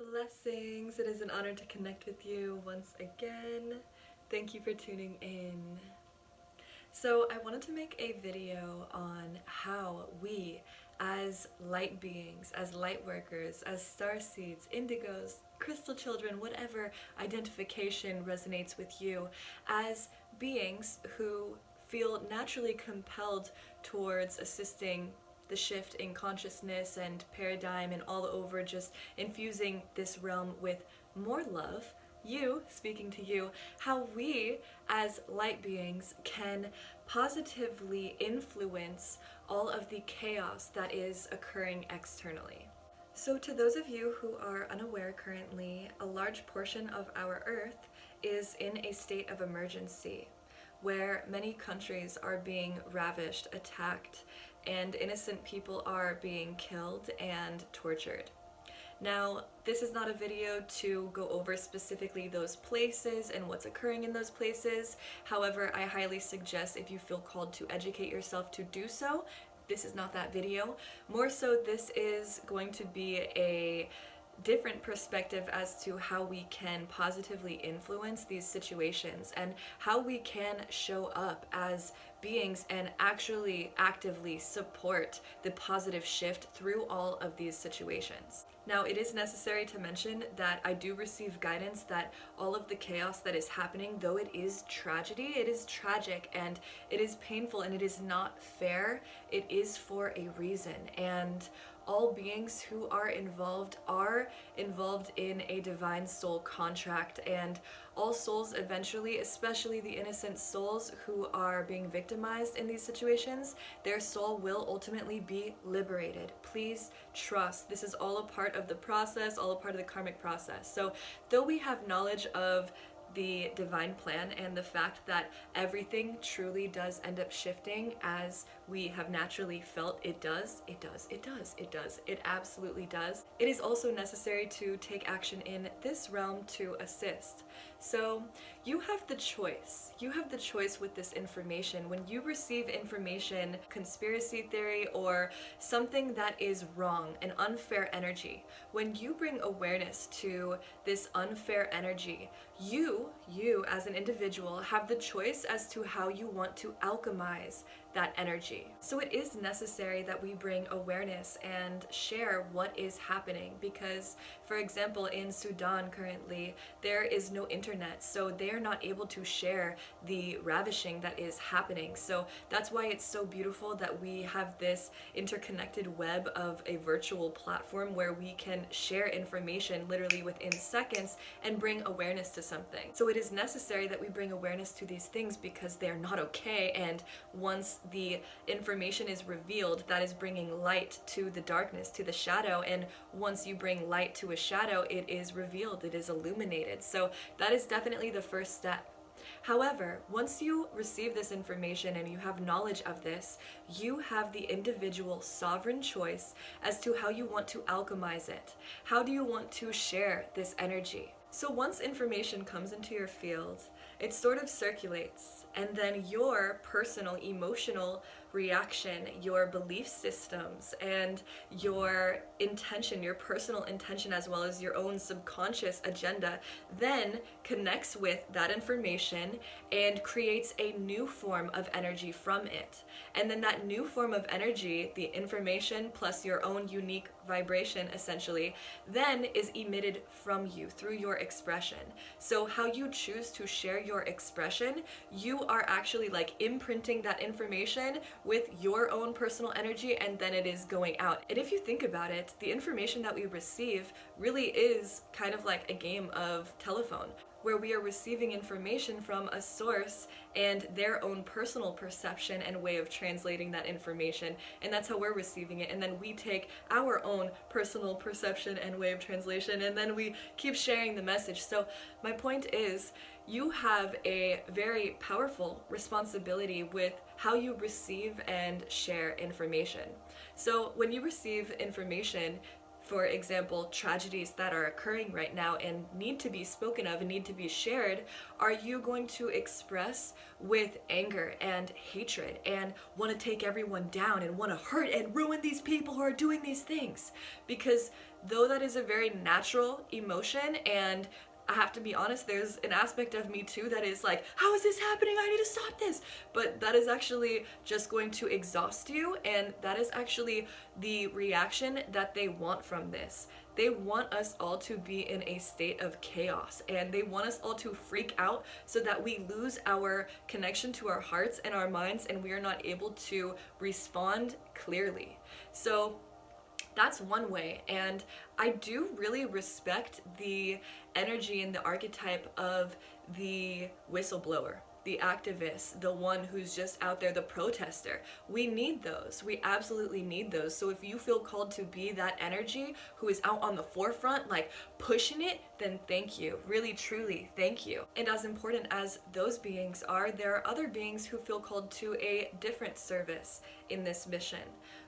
Blessings! It is an honor to connect with you once again. Thank you for tuning in. So I wanted to make a video on how we as light beings, as light workers, as star seeds, indigos, crystal children, whatever identification resonates with you, as beings who feel naturally compelled towards assisting the shift in consciousness and paradigm and all over, just infusing this realm with more love, speaking to you, how we as light beings can positively influence all of the chaos that is occurring externally. So to those of you who are unaware currently, a large portion of our Earth is in a state of emergency, where many countries are being ravished, attacked, and innocent people are being killed and tortured. Now, this is not a video to go over specifically those places and what's occurring in those places. However, I highly suggest, if you feel called to educate yourself, to do so. This is not that video. More so, this is going to be a different perspective as to how we can positively influence these situations and how we can show up as beings and actually actively support the positive shift through all of these situations. Now, it is necessary to mention that I do receive guidance that all of the chaos that is happening, though it is tragedy, it is tragic and it is painful and it is not fair, it is for a reason. And all beings who are involved in a divine soul contract, and all souls eventually, especially the innocent souls who are being victimized in these situations, their soul will ultimately be liberated. Please trust. This is all a part of the process, all a part of the karmic process. So though we have knowledge of the divine plan and the fact that everything truly does end up shifting as we have naturally felt it absolutely does. It is also necessary to take action in this realm to assist. So you have the choice. You have the choice with this information. When you receive information, conspiracy theory, or something that is wrong, an unfair energy, when you bring awareness to this unfair energy, you as an individual have the choice as to how you want to alchemize that energy. So it is necessary that we bring awareness and share what is happening, because, for example, in Sudan currently, there is no internet, so they are not able to share the ravishing that is happening. So that's why it's so beautiful that we have this interconnected web of a virtual platform where we can share information literally within seconds and bring awareness to something. So it is necessary that we bring awareness to these things because they're not okay, and once the information is revealed, that is bringing light to the darkness, to the shadow, and once you bring light to a shadow, it is revealed, it is illuminated. So that is definitely the first step. However, once you receive this information and you have knowledge of this, you have the individual sovereign choice as to how you want to alchemize it. How do you want to share this energy? So once information comes into your field, it sort of circulates, and then your personal emotional reaction, your belief systems, and your intention, your personal intention, as well as your own subconscious agenda, then connects with that information and creates a new form of energy from it. And then that new form of energy, the information plus your own unique vibration essentially, then is emitted from you through your expression. So how you choose to share your expression, you are actually like imprinting that information with your own personal energy, and then it is going out. And if you think about it, the information that we receive really is kind of like a game of telephone, where we are receiving information from a source and their own personal perception and way of translating that information, and that's how we're receiving it. And then we take our own personal perception and way of translation, and then we keep sharing the message. So my point is, you have a very powerful responsibility with how you receive and share information. So when you receive information, for example, tragedies that are occurring right now and need to be spoken of and need to be shared, are you going to express with anger and hatred and want to take everyone down and want to hurt and ruin these people who are doing these things? Because though that is a very natural emotion, and I have to be honest, there's an aspect of me too that is like, how is this happening? I need to stop this. But that is actually just going to exhaust you, and that is actually the reaction that they want from this. They want us all to be in a state of chaos, and they want us all to freak out so that we lose our connection to our hearts and our minds, and we are not able to respond clearly. So that's one way, and I do really respect the energy and the archetype of the whistleblower, the activist, the one who's just out there, the protester. We need those. We absolutely need those. So if you feel called to be that energy who is out on the forefront, like pushing it, then thank you. Really, truly, thank you. And as important as those beings are, there are other beings who feel called to a different service in this mission,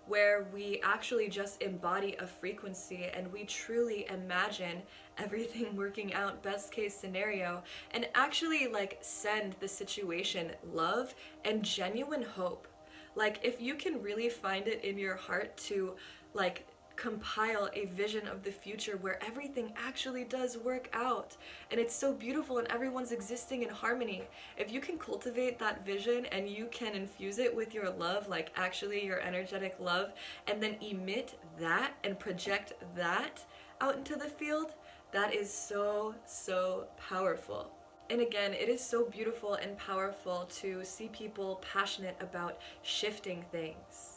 where we actually just embody a frequency and we truly imagine everything working out best case scenario, and actually like send the situation love and genuine hope. Like if you can really find it in your heart to like compile a vision of the future where everything actually does work out and it's so beautiful and everyone's existing in harmony, if you can cultivate that vision and you can infuse it with your love, like actually your energetic love, and then emit that and project that out into the field, that is so, so powerful. And again, it is so beautiful and powerful to see people passionate about shifting things.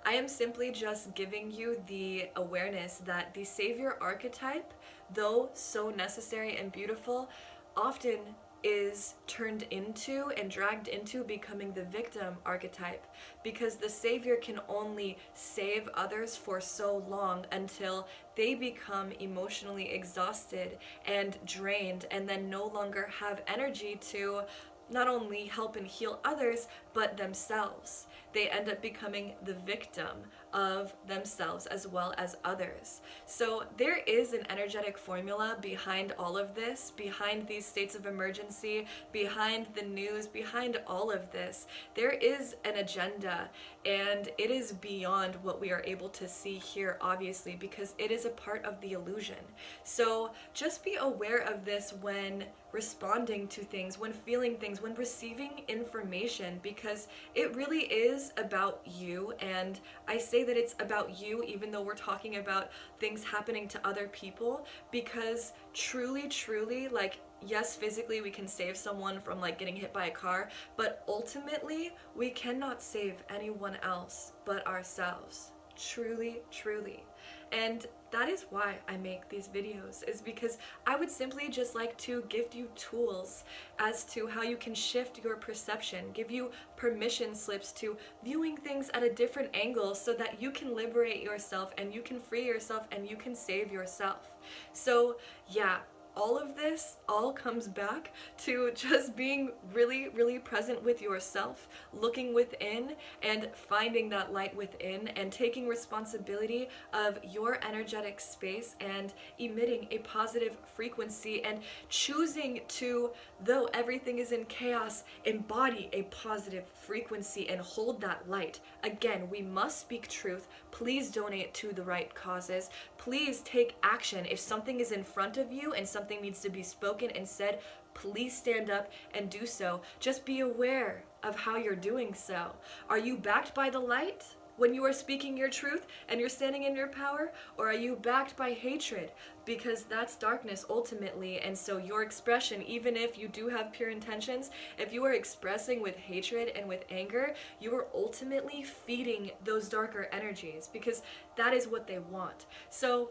I am simply just giving you the awareness that the savior archetype, though so necessary and beautiful, often is turned into and dragged into becoming the victim archetype, because the savior can only save others for so long until they become emotionally exhausted and drained and then no longer have energy to not only help and heal others, but themselves. They end up becoming the victim of themselves as well as others. So there is an energetic formula behind all of this, behind these states of emergency, behind the news, behind all of this. There is an agenda, and it is beyond what we are able to see here, obviously, because it is a part of the illusion. So just be aware of this when responding to things, when feeling things, when receiving information, because it really is about you. And I say that it's about you even though we're talking about things happening to other people, because truly, truly, like, yes, physically we can save someone from like getting hit by a car, but ultimately we cannot save anyone else but ourselves. Truly, truly. And that is why I make these videos, is because I would simply just like to give you tools as to how you can shift your perception, give you permission slips to viewing things at a different angle so that you can liberate yourself and you can free yourself and you can save yourself. So yeah, all of this all comes back to just being really, really present with yourself, looking within and finding that light within and taking responsibility of your energetic space and emitting a positive frequency and choosing to, though everything is in chaos, embody a positive frequency and hold that light. Again, we must speak truth. Please donate to the right causes. Please take action. If something is in front of you and something needs to be spoken and said, please stand up and do so. Just be aware of how you're doing so. Are you backed by the light when you are speaking your truth and you're standing in your power? Or are you backed by hatred? Because that's darkness ultimately, and so your expression, even if you do have pure intentions, if you are expressing with hatred and with anger, you are ultimately feeding those darker energies, because that is what they want. So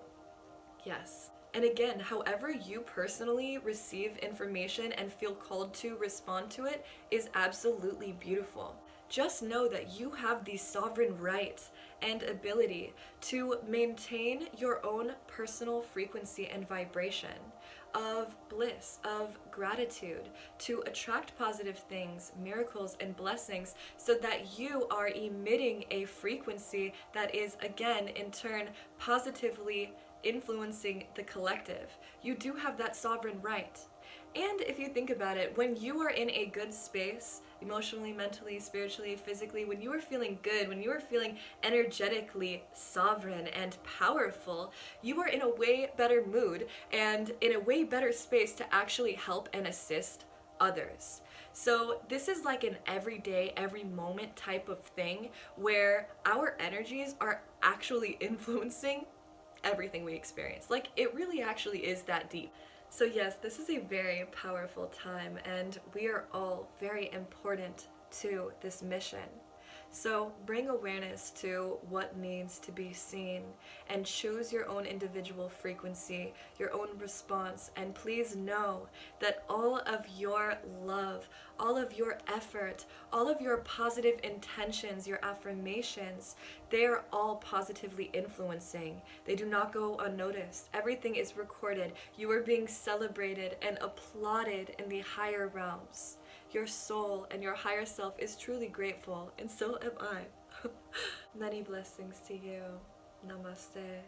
yes. And again, however you personally receive information and feel called to respond to it is absolutely beautiful. Just know that you have the sovereign right and ability to maintain your own personal frequency and vibration of bliss, of gratitude, to attract positive things, miracles, and blessings, so that you are emitting a frequency that is, again, in turn, positively influencing the collective. You do have that sovereign right. And if you think about it, when you are in a good space, emotionally, mentally, spiritually, physically, when you are feeling good, when you are feeling energetically sovereign and powerful, you are in a way better mood and in a way better space to actually help and assist others. So this is like an everyday, every moment type of thing where our energies are actually influencing everything we experience. Like, it really actually is that deep. So yes, this is a very powerful time, and we are all very important to this mission. So bring awareness to what needs to be seen and choose your own individual frequency, your own response, and please know that all of your love, all of your effort, all of your positive intentions, your affirmations, they are all positively influencing. They do not go unnoticed. Everything is recorded. You are being celebrated and applauded in the higher realms. Your soul and your higher self is truly grateful, and so am I. Many blessings to you. Namaste.